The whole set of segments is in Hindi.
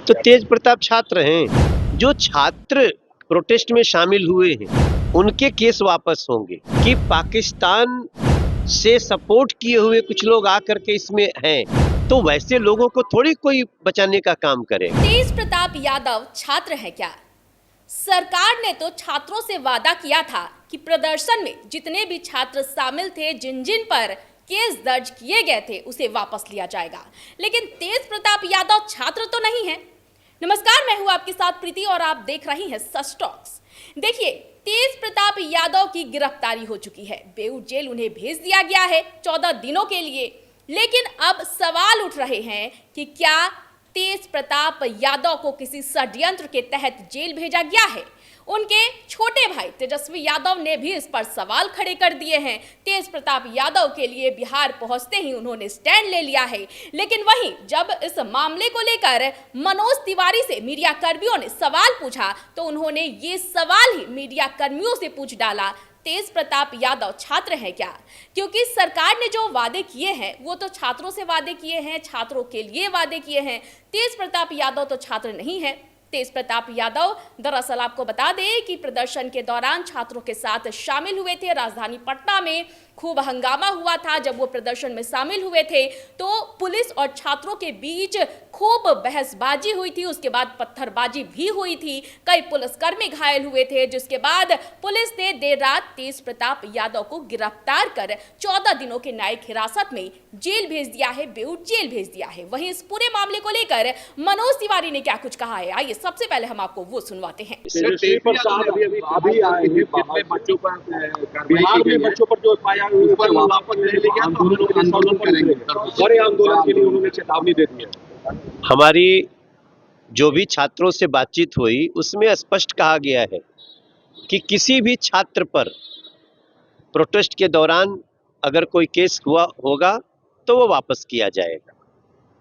तो तेज प्रताप छात्र हैं। जो छात्र प्रोटेस्ट में शामिल हुए हैं उनके केस वापस होंगे कि पाकिस्तान से सपोर्ट किए हुए कुछ लोग आकर के इसमें हैं, तो वैसे लोगों को थोड़ी कोई बचाने का काम करे। तेज प्रताप यादव छात्र है क्या? सरकार ने तो छात्रों से वादा किया था कि प्रदर्शन में जितने भी छात्र शामिल थे, जिन जिन पर केस दर्ज किए गए थे, उसे वापस लिया जाएगा। लेकिन तेज प्रताप यादव छात्र तो नहीं है। नमस्कार, मैं हूं आपके साथ प्रीति और आप देख रही हैं सच टॉक्स। देखिए, तेज प्रताप यादव की गिरफ्तारी हो चुकी है। बेऊर जेल उन्हें भेज दिया गया है 14 दिनों के लिए। लेकिन अब सवाल उठ रहे हैं कि क्या तेज प्रताप यादव को किसी षड्यंत्र के तहत जेल भेजा गया है? उनके छोटे भाई तेजस्वी यादव ने भी इस पर सवाल खड़े कर दिए हैं। तेज प्रताप यादव के लिए बिहार पहुंचते ही उन्होंने स्टैंड ले लिया है। लेकिन वहीं जब इस मामले को लेकर मनोज तिवारी से मीडिया कर्मियों ने सवाल पूछा तो उन्होंने ये सवाल ही मीडिया कर्मियों से पूछ डाला, तेज प्रताप यादव छात्र है क्या? क्योंकि सरकार ने जो वादे किए हैं वो तो छात्रों से वादे किए हैं, छात्रों के लिए वादे किए हैं। तेज प्रताप यादव तो छात्र नहीं है। तेज प्रताप यादव दरअसल आपको बता दें कि प्रदर्शन के दौरान छात्रों के साथ शामिल हुए थे। राजधानी पटना में खूब हंगामा हुआ था। जब वो प्रदर्शन में शामिल हुए थे तो पुलिस और छात्रों के बीच खूब बहसबाजी हुई थी। उसके बाद पत्थरबाजी भी हुई थी। कई पुलिसकर्मी घायल हुए थे, जिसके बाद पुलिस ने देर रात तेज प्रताप यादव को गिरफ्तार कर 14 दिनों के न्यायिक हिरासत में जेल भेज दिया है, बेऊर जेल भेज दिया है। वहीं इस पूरे मामले को लेकर मनोज तिवारी ने क्या कुछ कहा है, आइए सबसे पहले हम आपको वो सुनवाते हैं। बिहार में बच्चों पर जो एफआईआर वापस नहीं लिया तो हम लोग आंदोलन करेंगे। बड़े आंदोलन के लिए उन्होंने चेतावनी दे दी है। हमारी जो भी छात्रों से बातचीत हुई उसमें स्पष्ट कहा गया है कि किसी भी छात्र पर प्रोटेस्ट के दौरान अगर कोई केस हुआ होगा तो वो वापस किया जाएगा।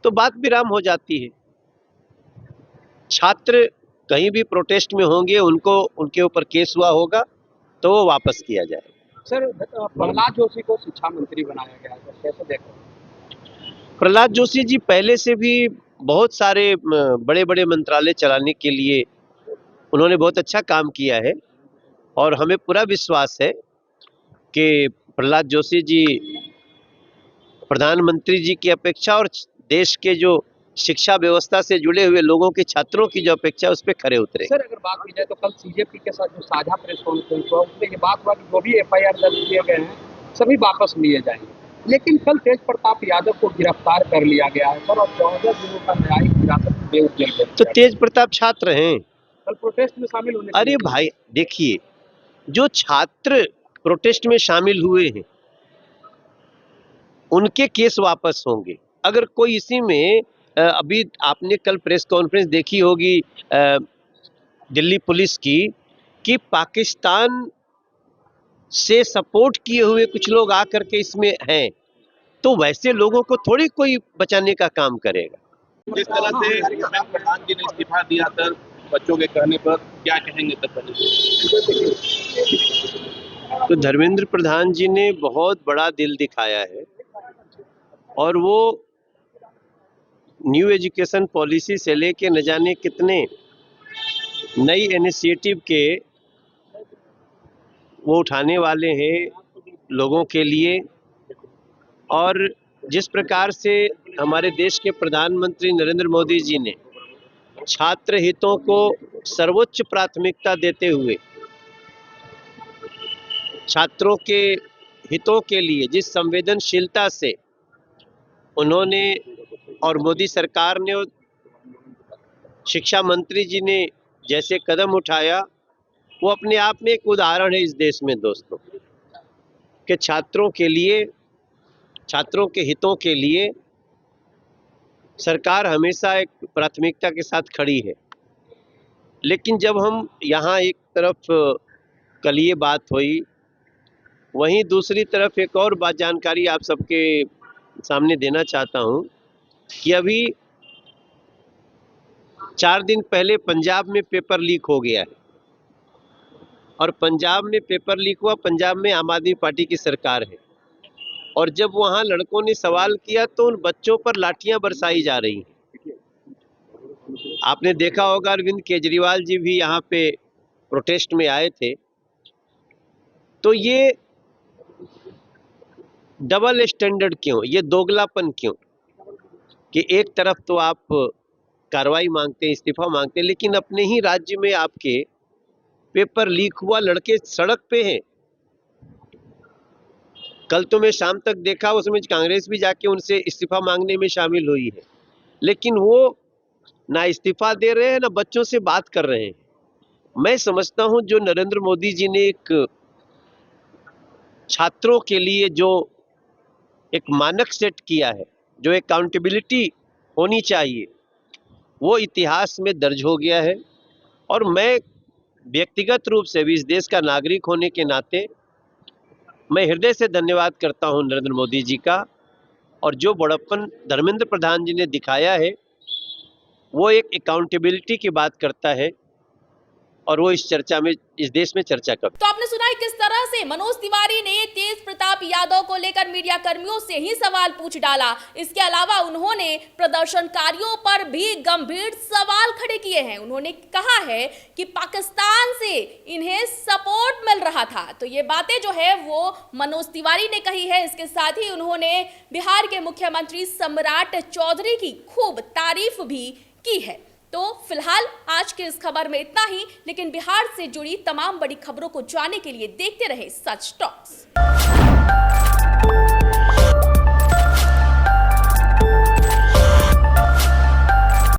तो बात विराम हो जाती है। छात्र कहीं भी प्रोटेस्ट में होंगे, उनके ऊपर केस हुआ होगा तो वो वापस किया जाएगा। सर, प्रहलाद जोशी को शिक्षा मंत्री बनाया गया है, कैसे देखो? प्रहलाद जोशी जी पहले से भी बहुत सारे बड़े बड़े मंत्रालय चलाने के लिए उन्होंने बहुत अच्छा काम किया है और हमें पूरा विश्वास है कि प्रहलाद जोशी जी प्रधानमंत्री जी की अपेक्षा और देश के जो शिक्षा व्यवस्था से जुड़े हुए लोगों के, छात्रों की जो अपेक्षा उस पर खरे उतरे। सर, अगर बात की जाए तो कल सीजेपी के साथ जो साझा प्रेस कॉन्फ्रेंस हुआ उसमें ये बात हुआ कि जो भी एफआईआर दर्ज किए गए हैं सभी वापस लिए जाएंगे। लेकिन कल तेज प्रताप यादव को गिरफ्तार कर लिया गया है सर, और 14 दिनों का न्यायिक हिरासत में बेऊर जेल भेज दिया। तो तेज प्रताप छात्र हैं, कल प्रोटेस्ट में शामिल होने। अरे भाई देखिए, जो छात्र प्रोटेस्ट में शामिल हुए हैं उनके केस वापस होंगे। अगर कोई इसी में अभी आपने कल प्रेस कॉन्फ्रेंस देखी होगी दिल्ली पुलिस की कि पाकिस्तान से सपोर्ट किए हुए कुछ लोग आकर के इसमें हैं, तो वैसे लोगों को थोड़ी कोई बचाने का काम करेगा। जिस तरह से प्रधान जी ने इस्तीफा दिया था बच्चों के कहने पर, क्या कहेंगे तब? तो धर्मेंद्र प्रधान जी ने बहुत बड़ा दिल दिखाया है और वो न्यू एजुकेशन पॉलिसी से लेके न जाने कितने नई इनिशिएटिव के वो उठाने वाले हैं लोगों के लिए। और जिस प्रकार से हमारे देश के प्रधानमंत्री नरेंद्र मोदी जी ने छात्र हितों को सर्वोच्च प्राथमिकता देते हुए छात्रों के हितों के लिए जिस संवेदनशीलता से उन्होंने और मोदी सरकार ने, शिक्षा मंत्री जी ने जैसे कदम उठाया, वो अपने आप में एक उदाहरण है इस देश में दोस्तों, कि छात्रों के लिए, छात्रों के हितों के लिए सरकार हमेशा एक प्राथमिकता के साथ खड़ी है। लेकिन जब हम यहाँ एक तरफ कल ये बात हुई, वहीं दूसरी तरफ एक और बात जानकारी आप सबके सामने देना चाहता हूँ कि अभी 4 दिन पहले पंजाब में पेपर लीक हो गया है और पंजाब में पेपर लीक हुआ, पंजाब में आम आदमी पार्टी की सरकार है और जब वहाँ लड़कों ने सवाल किया तो उन बच्चों पर लाठियां बरसाई जा रही हैं। आपने देखा होगा अरविंद केजरीवाल जी भी यहाँ पे प्रोटेस्ट में आए थे। तो ये डबल स्टैंडर्ड क्यों, ये दोगलापन क्यों कि एक तरफ तो आप कार्रवाई मांगते हैं, इस्तीफा मांगते हैं, लेकिन अपने ही राज्य में आपके पेपर लीक हुआ, लड़के सड़क पे हैं। कल तो मैं शाम तक देखा, उसमें कांग्रेस भी जाके उनसे इस्तीफा मांगने में शामिल हुई है, लेकिन वो ना इस्तीफा दे रहे हैं ना बच्चों से बात कर रहे हैं। मैं समझता हूं जो नरेंद्र मोदी जी ने एक छात्रों के लिए जो एक मानक सेट किया है, जो अकाउंटेबिलिटी होनी चाहिए, वो इतिहास में दर्ज हो गया है। और मैं व्यक्तिगत रूप से भी इस देश का नागरिक होने के नाते मैं हृदय से धन्यवाद करता हूं नरेंद्र मोदी जी का। और जो बड़प्पन धर्मेंद्र प्रधान जी ने दिखाया है, वो एक अकाउंटेबिलिटी की बात करता है और वो इस चर्चा में, इस देश में चर्चा करता है। तो आपने सुना है किस तरह से मनोज तिवारी ने तेज प्रताप यादव को लेकर मीडिया कर्मियों से ही सवाल पूछ डाला। इसके अलावा उन्होंने प्रदर्शनकारियों पर भी गंभीर सवाल खड़े किए हैं। उन्होंने कहा है कि पाकिस्तान से इन्हें सपोर्ट मिल रहा था। तो ये बातें जो है वो मनोज तिवारी ने कही है। इसके साथ ही उन्होंने बिहार के मुख्यमंत्री सम्राट चौधरी की खूब तारीफ भी की है। तो फिलहाल आज के इस खबर में इतना ही, लेकिन बिहार से जुड़ी तमाम बड़ी खबरों को जानने के लिए देखते रहे सच टॉक्स।